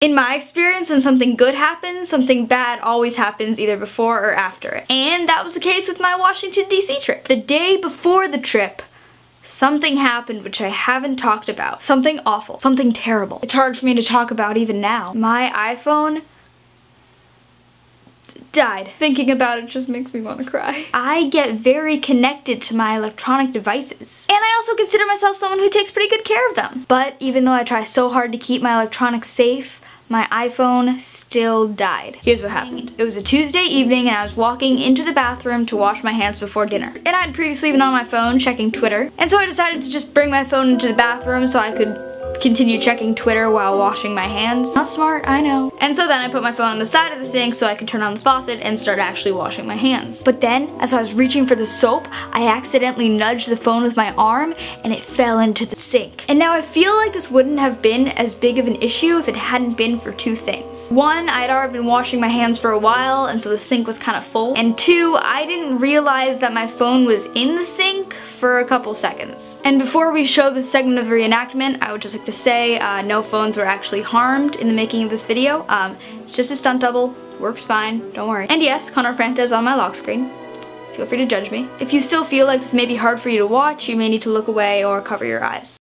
In my experience, when something good happens, something bad always happens either before or after it. And that was the case with my Washington, D.C. trip. The day before the trip, something happened which I haven't talked about. Something awful. Something terrible. It's hard for me to talk about even now. My iPhone died. Thinking about it just makes me want to cry. I get very connected to my electronic devices. And I also consider myself someone who takes pretty good care of them. But even though I try so hard to keep my electronics safe, my iPhone still died. Here's what happened. It was a Tuesday evening and I was walking into the bathroom to wash my hands before dinner. And I'd previously been on my phone checking Twitter. And so I decided to just bring my phone into the bathroom so I could continue checking Twitter while washing my hands. Not smart, I know. And so then I put my phone on the side of the sink so I could turn on the faucet and start actually washing my hands. But then, as I was reaching for the soap, I accidentally nudged the phone with my arm and it fell into the sink. And now I feel like this wouldn't have been as big of an issue if it hadn't been for two things. One, I'd already been washing my hands for a while and so the sink was kind of full. And two, I didn't realize that my phone was in the sink for a couple seconds. And before we show this segment of the reenactment, I would just like to say no phones were actually harmed in the making of this video. It's just a stunt double, works fine, don't worry. And yes, Connor Franta is on my lock screen. Feel free to judge me. If you still feel like this may be hard for you to watch, you may need to look away or cover your eyes.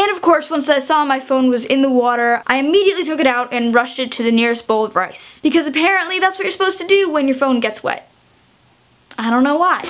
And of course, once I saw my phone was in the water, I immediately took it out and rushed it to the nearest bowl of rice. Because apparently that's what you're supposed to do when your phone gets wet. I don't know why.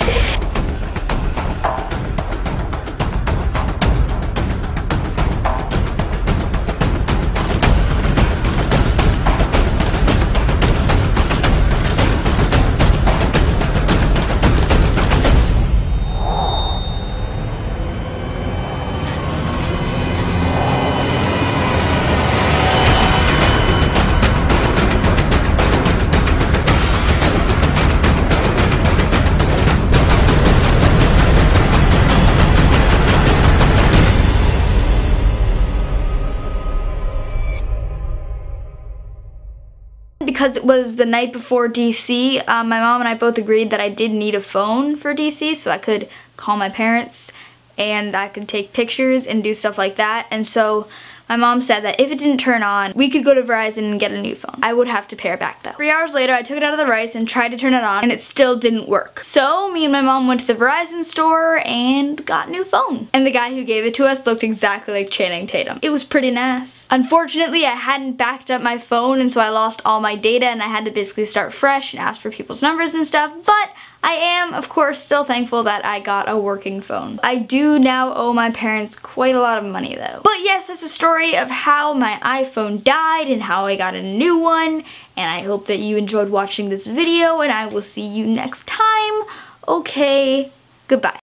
Because it was the night before DC, my mom and I both agreed that I did need a phone for DC so I could call my parents and I could take pictures and do stuff like that. And so my mom said that if it didn't turn on, we could go to Verizon and get a new phone. I would have to pay her back though. 3 hours later, I took it out of the rice and tried to turn it on and it still didn't work. So me and my mom went to the Verizon store and got a new phone. And the guy who gave it to us looked exactly like Channing Tatum. It was pretty nice. Unfortunately, I hadn't backed up my phone and so I lost all my data and I had to basically start fresh and ask for people's numbers and stuff, but I am, of course, still thankful that I got a working phone. I do now owe my parents quite a lot of money though. But yes, that's a story of how my iPhone died and how I got a new one, and I hope that you enjoyed watching this video and I will see you next time. Okay, goodbye.